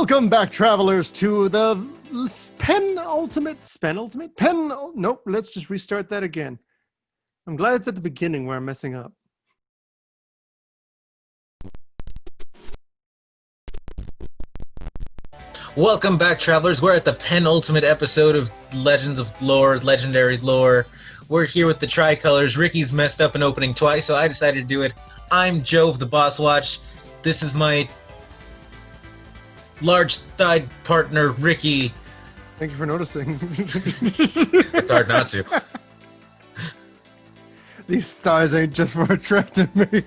Welcome back, travelers, to the nope, let's just restart that again. I'm glad it's at the beginning where I'm messing up. Welcome back, travelers. We're at the penultimate episode of Legends of Lore, Legendary Lore. We're here with the tricolors. Ricky's messed up an opening twice, so I decided to do it. I'm Joe of the Boss Watch. This is my large-thighed partner, Ricky. Thank you for noticing. It's hard not to. These thighs ain't just for attracting me.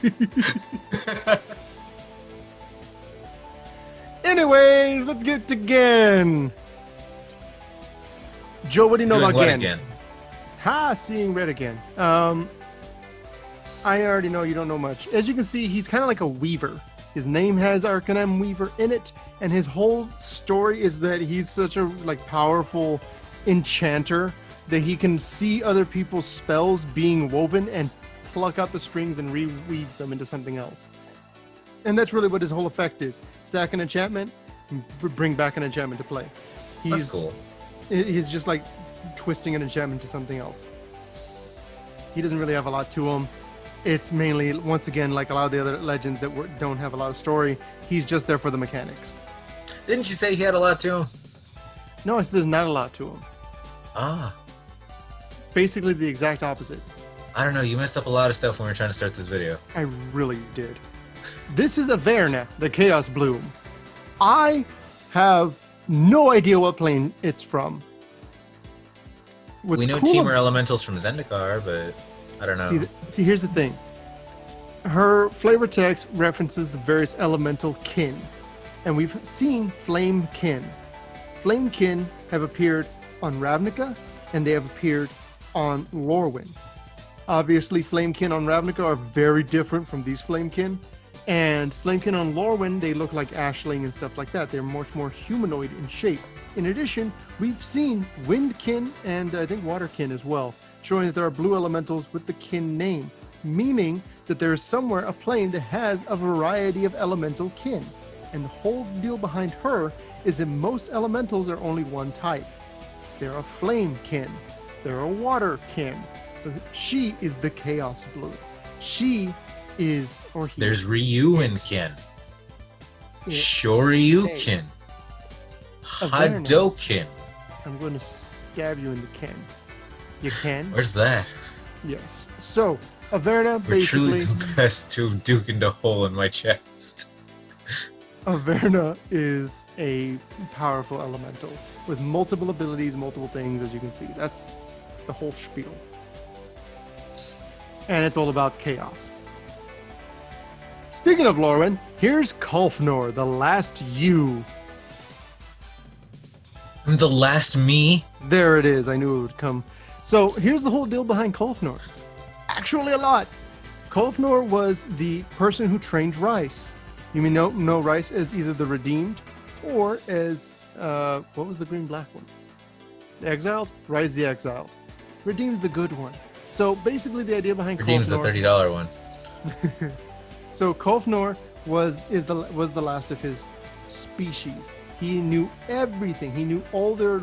Anyways, let's get to Ghen. Joe, what do you know about Ghen? Again? Seeing red again. I already know you don't know much. As you can see, he's kind of like a weaver. His name has Arcanum Weaver in it, and his whole story is that he's such a powerful enchanter that he can see other people's spells being woven and pluck out the strings and reweave them into something else. And that's really what his whole effect is. Sack an enchantment, bring back an enchantment to play. That's cool. He's just like twisting an enchantment to something else. He doesn't really have a lot to him. It's mainly, once again, like a lot of the other legends that don't have a lot of story. He's just there for the mechanics. Didn't you say he had a lot to him? No, there's not a lot to him. Ah. Basically the exact opposite. I don't know. You messed up a lot of stuff when we were trying to start this video. I really did. This is Averna, the Chaos Bloom. I have no idea what plane it's from. We know Temur Elementals from Zendikar, but I don't know. See, here's the thing. Her flavor text references the various elemental kin, and we've seen flame kin. Flame kin have appeared on Ravnica, and they have appeared on Lorwyn. Obviously, flame kin on Ravnica are very different from these flame kin, and flame kin on Lorwyn, they look like Ashling and stuff like that. They're much more humanoid in shape. In addition, we've seen wind kin and I think water kin as well, showing that there are blue elementals with the kin name, meaning that there is somewhere a plane that has a variety of elemental kin. And the whole deal behind her is that most elementals are only one type. They're a flame kin. They're a water kin. She is the Chaos Bloom. She is, or he. There's Ryuin kin. Shoryukin. Hadoken. I'm going to stab you in the kin. You can? Where's that? Yes. So, Averna We're basically... truly the best to duke into a hole in my chest. Averna is a powerful elemental with multiple abilities, multiple things, as you can see. That's the whole spiel. And it's all about chaos. Speaking of Lorwyn, here's Colfenor, the last you. I'm the last me? There it is. I knew it would come. So here's the whole deal behind Colfenor. Actually a lot. Colfenor was the person who trained Rice. You may know Rice as either the Redeemed or as, what was the green-black one? The Exiled? Rice the Exiled. Redeemed's the good one. So basically the idea behind Redeemed's Colfenor... the $30 one. So Colfenor was the last of his species. He knew everything. He knew all their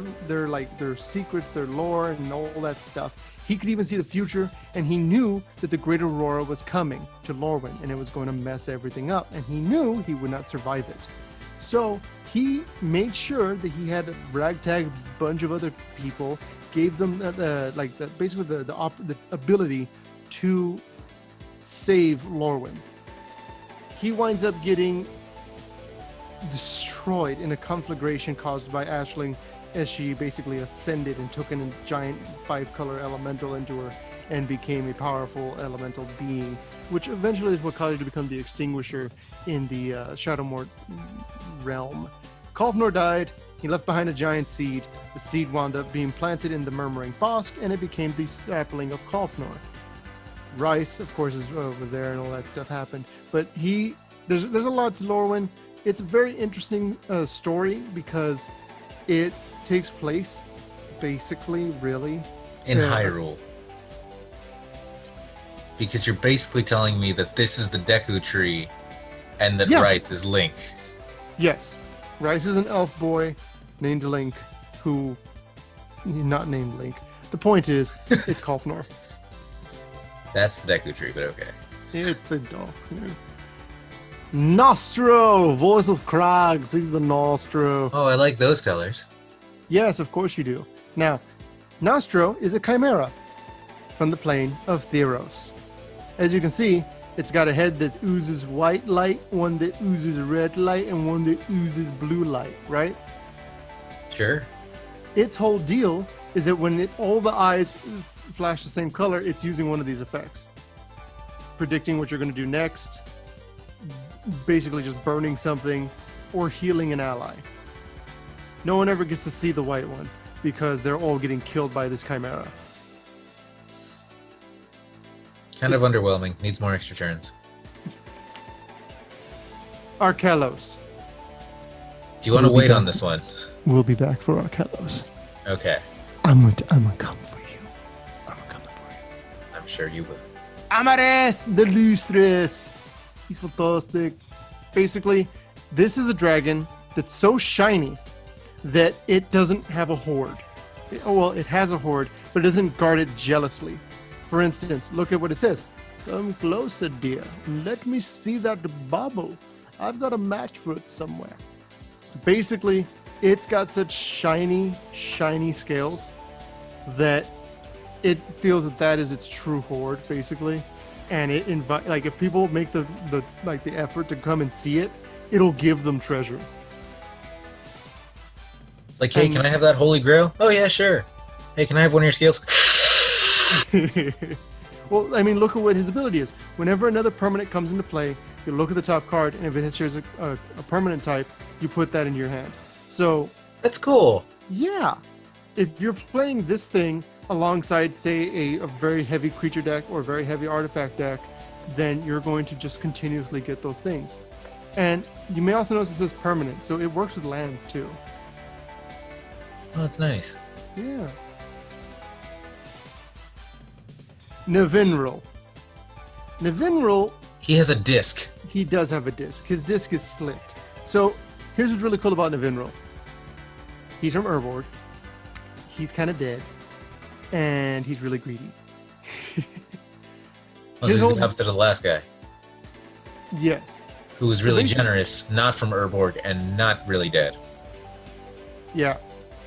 secrets, their lore, and all that stuff. He could even see the future, and he knew that the Great Aurora was coming to Lorwyn, and it was going to mess everything up, and he knew he would not survive it. So he made sure that he had a ragtag bunch of other people, gave them basically the ability to save Lorwyn. He winds up getting destroyed in a conflagration caused by Ashling as she basically ascended and took in a giant 5-color elemental into her and became a powerful elemental being, which eventually is what caused her to become the extinguisher in the Shadowmort realm. Colfenor died. He left behind a giant seed. The seed wound up being planted in the Murmuring Bosk, and it became the sapling of Colfenor. Rice, of course, was there, and all that stuff happened. But there's a lot to Lorwyn. It's a very interesting story because it takes place, basically, really, in Hyrule. Because you're basically telling me that this is the Deku tree, and that Rice is Link. Yes. Rice is an elf boy named Link, who... Not named Link. The point is, it's Colfenor. That's the Deku tree, but okay. It's the dog. Gnostro! Voice of Krags. He's the Gnostro. Oh, I like those colors. Yes, of course you do. Now, Gnostro is a chimera from the plane of Theros. As you can see, it's got a head that oozes white light, one that oozes red light, and one that oozes blue light, right? Sure. Its whole deal is that when all the eyes flash the same color, it's using one of these effects. Predicting what you're going to do next, basically just burning something, or healing an ally. No one ever gets to see the white one, because they're all getting killed by this chimera. Kind of underwhelming. Needs more extra turns. Archelos. Do you want to wait on this one? We'll be back for Archelos. Okay. I'm gonna come for you. I'm coming for you. I'm sure you will. Amareth, the lustrous. He's fantastic. Basically, this is a dragon that's so shiny that it doesn't have a horde. Well, it has a horde, but it doesn't guard it jealously. For instance, look at what it says. Come closer, dear. Let me see that bubble. I've got a match for it somewhere. Basically, it's got such shiny, shiny scales that it feels that that is its true horde, basically. And it like if people make the effort to come and see it, it'll give them treasure. Like, hey, can I have that holy grail? Oh yeah, sure. Hey, can I have one of your scales? Well, I mean, look at what his ability is. Whenever another permanent comes into play, you look at the top card, and if it shares a permanent type, you put that in your hand. So that's cool. Yeah, if you're playing this thing alongside, say, a very heavy creature deck or a very heavy artifact deck, then you're going to just continuously get those things. And you may also notice it says permanent, so it works with lands too. Oh, that's nice. Yeah. Nevinyrral. Nevinyrral. He has a disc. He does have a disc. His disc is slit. So here's what's really cool about Nevinyrral. He's from Urborg. He's kind of dead. And he's really greedy. Well, he's the opposite of the last guy. Yes. Who was really generous, not from Urborg, and not really dead. Yeah.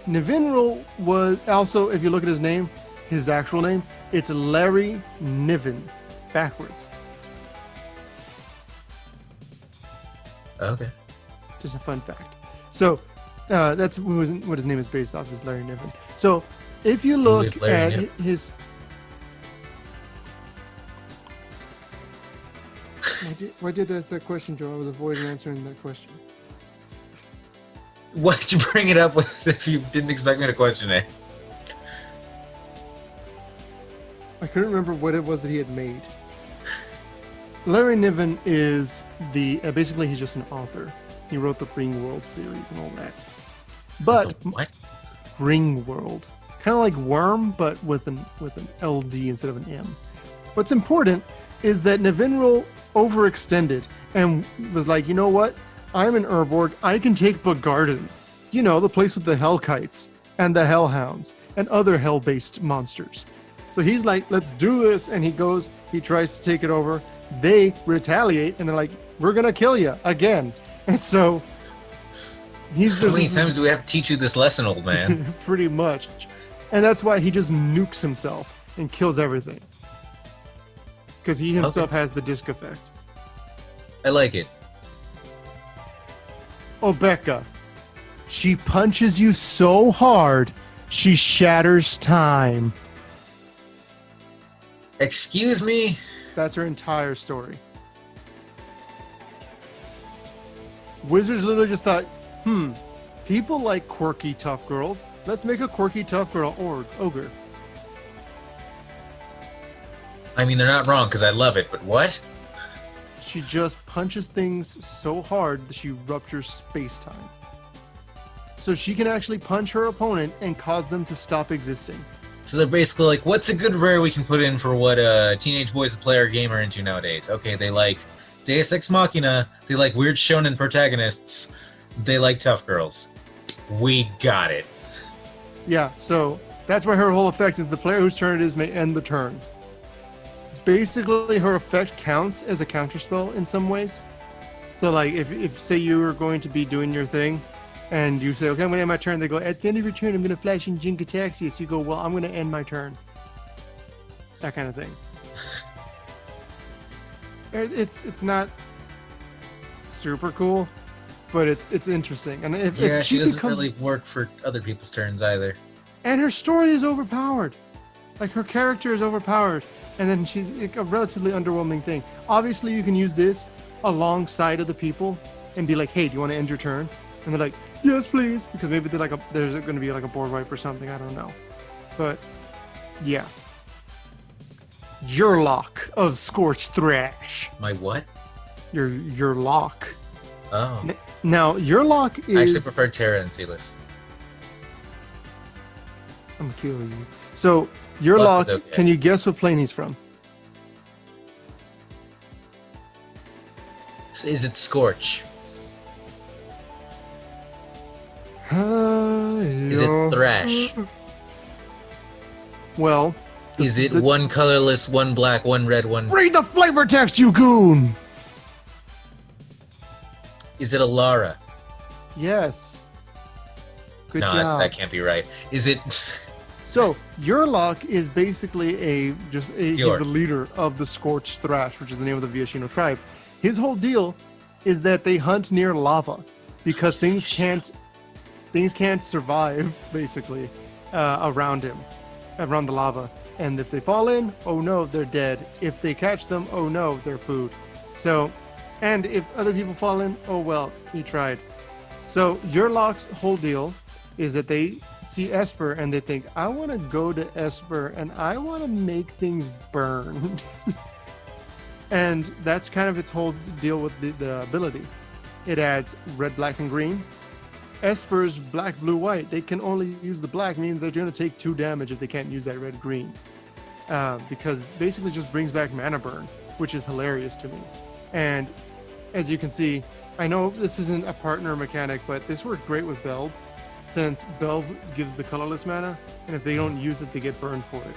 Nevinyrral was also, if you look at his name, his actual name, it's Larry Niven, backwards. Okay. Just a fun fact. So that's what his name is based off, is Larry Niven. So if you look at his... Why did I ask that question, Joe? I was avoiding answering that question. Why'd you bring it up with if you didn't expect me to question it? I couldn't remember what it was that he had made. Larry Niven is basically he's just an author. He wrote the Ring World series and all that. But what? Ring World, kind of like Worm, but with an LD instead of an M. What's important is that Nevinyrral overextended and was like, you know what? I'm in Urborg. I can take Bogarden. You know, the place with the Hellkites and the Hellhounds and other hell-based monsters. So he's like, let's do this. And he tries to take it over. They retaliate and they're like, we're going to kill you again. And so how many times do we have to teach you this lesson, old man? Pretty much. And that's why he just nukes himself and kills everything. Because he himself has the disc effect. I like it. Obeka. She punches you so hard, she shatters time. Excuse me? That's her entire story. Wizards literally just thought, people like quirky tough girls. Let's make a quirky tough girl ogre. I mean, they're not wrong because I love it, but what? She just punches things so hard that she ruptures space-time. So she can actually punch her opponent and cause them to stop existing. So they're basically like, what's a good rare we can put in for what teenage boys that play our game are into nowadays? Okay, they like Deus Ex Machina, they like weird shonen protagonists, They like tough girls. We got it. Yeah, so that's why her whole effect is the player whose turn it is may end the turn. Basically, her effect counts as a counterspell in some ways. So, like, if say you were going to be doing your thing, and you say, okay, I'm going to end my turn, they go, at the end of your turn, I'm going to flash in Jink attacks you. So you go, well, I'm going to end my turn. That kind of thing. It's not super cool, but it's interesting. And if she doesn't really work for other people's turns either. And her story is overpowered. Like, her character is overpowered. And then she's a relatively underwhelming thing. Obviously, you can use this alongside of the people and be like, hey, do you want to end your turn? And they're like, yes, please. Because maybe there's going to be like a board wipe or something. I don't know. But, yeah. Yurlok of Scorched Thrash. My what? Yurlok. Oh. Now, Yurlok is... I actually prefer Terra and Sealess. I'm going to kill you. So, Yurlok, okay. Can you guess what plane he's from? So is it Scorch? Is it Thrash? Well... Is it one colorless, one black, one red, one... Read the flavor text, you goon! Is it a Lara? Yes. Good job. No, that can't be right. Is it... So, Yurlok is basically he's the leader of the Scorched Thrash, which is the name of the Viashino tribe. His whole deal is that they hunt near lava because things can't survive, basically, around the lava. And if they fall in, oh no, they're dead. If they catch them, oh no, they're food. So, and if other people fall in, oh well, he tried. So Yurlok's whole deal is that they see Esper and they think, I want to go to Esper and I want to make things burn. And that's kind of its whole deal with the ability. It adds red, black, and green. Esper's black, blue, white. They can only use the black, meaning they're going to take 2 damage if they can't use that red, green. Because basically just brings back mana burn, which is hilarious to me. And as you can see, I know this isn't a partner mechanic, but this worked great with Belb, since Belb gives the colorless mana, and if they don't use it, they get burned for it.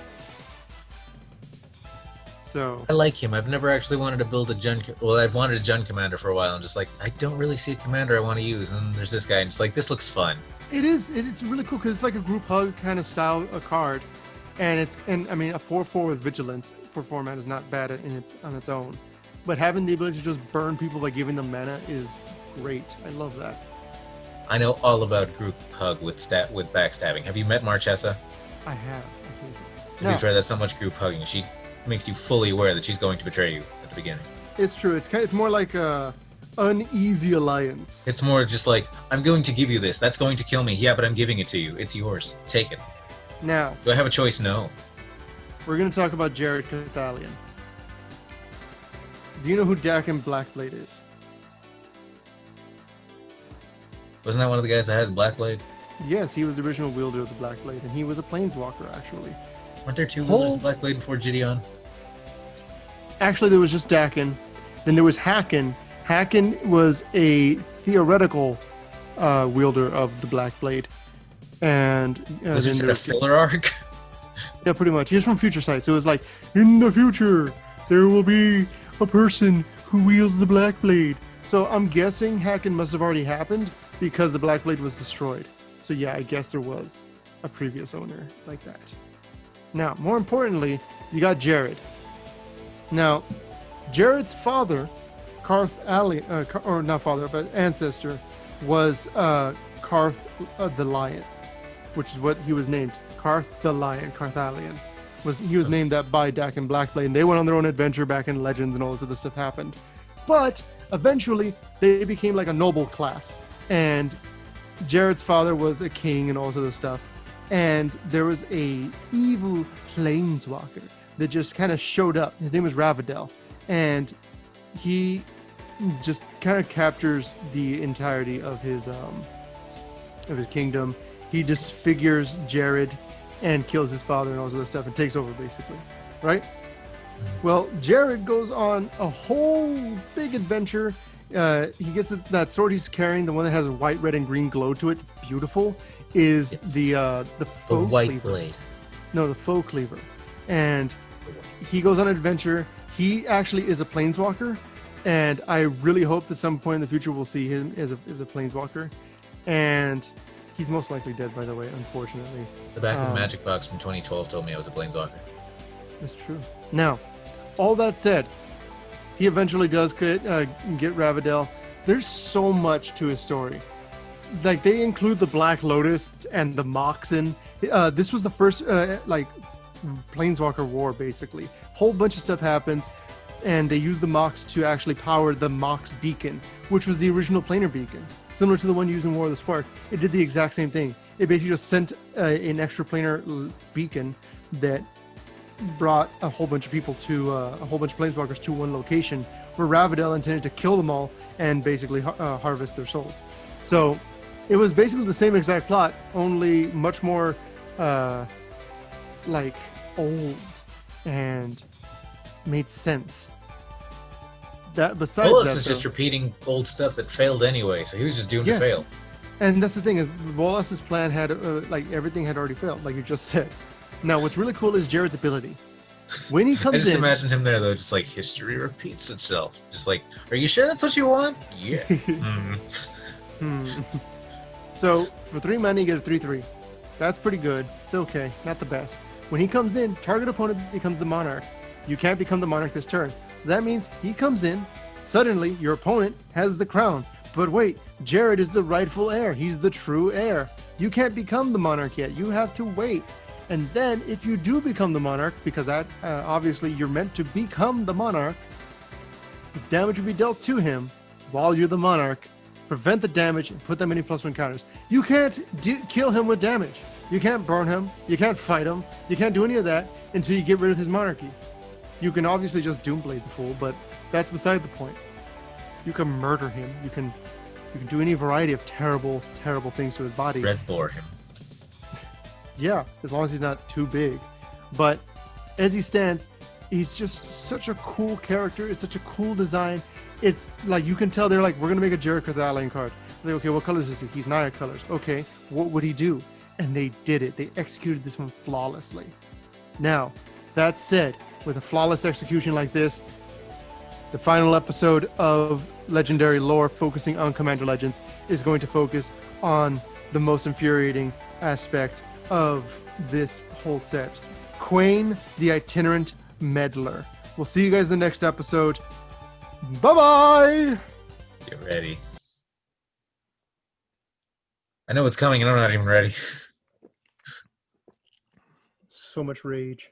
So I like him. I've never actually wanted to build a Jun... Well, I've wanted a Jun commander for a while, and just like, I don't really see a commander I want to use, and there's this guy, and just like, this looks fun. It is. It's really cool, because it's like a group hug kind of style a card, and I mean, a 4/4 with vigilance for format is not bad on its own, but having the ability to just burn people by giving them mana is great. I love that. I know all about group hug with backstabbing. Have you met Marchessa? I have. I think. To be fair, that's not much group hugging. She makes you fully aware that she's going to betray you at the beginning. It's true. It's more like a uneasy alliance. It's more just like, I'm going to give you this. That's going to kill me. Yeah, but I'm giving it to you. It's yours. Take it. Now, do I have a choice? No. We're going to talk about Jared Cathalion. Do you know who Dakin Blackblade is? Wasn't that one of the guys that had the Blackblade? Yes, he was the original wielder of the Blackblade, and he was a planeswalker, actually. Weren't there 2 wielders of Blackblade before Gideon? Actually, there was just Dakin. Then there was Hacken. Hacken was a theoretical wielder of the Blackblade. And was it a filler arc? Yeah, pretty much. He was from Future Sight, so it was like, in the future, there will be a person who wields the Blackblade. So I'm guessing Hacken must have already happened because the Blackblade was destroyed. So yeah, I guess there was a previous owner like that. Now, more importantly, you got Jared. Now, Jared's father, Karth Ali, or not father, but ancestor, was Karth the Lion, which is what he was named. Karth the Lion, Karthalion. He was named that by Dakin Blackblade, and they went on their own adventure back in Legends, and all this other stuff happened. But eventually, they became like a noble class, and Jared's father was a king and all this other stuff. And there was a evil planeswalker that just kind of showed up. His name was Ravadel, and he just kind of captures the entirety of his kingdom. He disfigures Jared and kills his father and all this other stuff and takes over, basically, right? Well, Jared goes on a whole big adventure He gets that sword he's carrying, the one that has a white, red, and green glow to it. It's beautiful. Is the The faux white cleaver? blade. No, the faux cleaver. And he goes on an adventure. He actually is a planeswalker, and I really hope that some point in the future we'll see him as a planeswalker. And he's most likely dead, by the way, unfortunately. The back of the Magic Box from 2012 told me I was a planeswalker. That's true. Now, all that said, he eventually does get Ravadel. There's so much to his story. Like, they include the Black Lotus and the Moxen. This was the first Planeswalker war, basically. Whole bunch of stuff happens, and they use the Mox to actually power the Mox Beacon, which was the original planar beacon, similar to the one used in War of the Spark. It did the exact same thing. It basically just sent an extra planar beacon that brought a whole bunch of people to a whole bunch of planeswalkers to one location where Ravadel intended to kill them all and basically harvest their souls. So it was basically the same exact plot, only much more old and made sense. That besides Bolas that, is just repeating old stuff that failed anyway, so he was just doomed Yes. to fail. And that's the thing, is Bolas's plan had everything had already failed, like you just said. Now, what's really cool is Jared's ability. When he I comes just in, imagine him there though, just like history repeats itself. Just like, are you sure that's what you want? Yeah. So for 3 mana, you get a 3/3. That's pretty good. It's okay, not the best. When he comes in, target opponent becomes the monarch. You can't become the monarch this turn. So that means he comes in, suddenly your opponent has the crown. But wait, Jared is the rightful heir. He's the true heir. You can't become the monarch yet. You have to wait. And then if you do become the monarch, because that obviously you're meant to become the monarch, the damage will be dealt to him while you're the monarch. Prevent the damage and put them in any +1 counters. You can't kill him with damage. You can't burn him. You can't fight him. You can't do any of that until you get rid of his monarchy. You can obviously just Doomblade the fool, but that's beside the point. You can murder him. You can do any variety of terrible, terrible things to his body. Red bore him. Yeah, as long as he's not too big. But as he stands, he's just such a cool character. It's such a cool design. It's like, you can tell they're like, we're going to make a Jared with that lane card. They're like, okay, what colors is he? He's Naya colors. Okay, what would he do? And they did it. They executed this one flawlessly. Now, that said, with a flawless execution like this, the final episode of Legendary Lore, focusing on Commander Legends, is going to focus on the most infuriating aspect of this whole set. Kwain, the Itinerant Meddler. We'll see you guys in the next episode. Bye-bye! Get ready. I know what's coming and I'm not even ready. So much rage.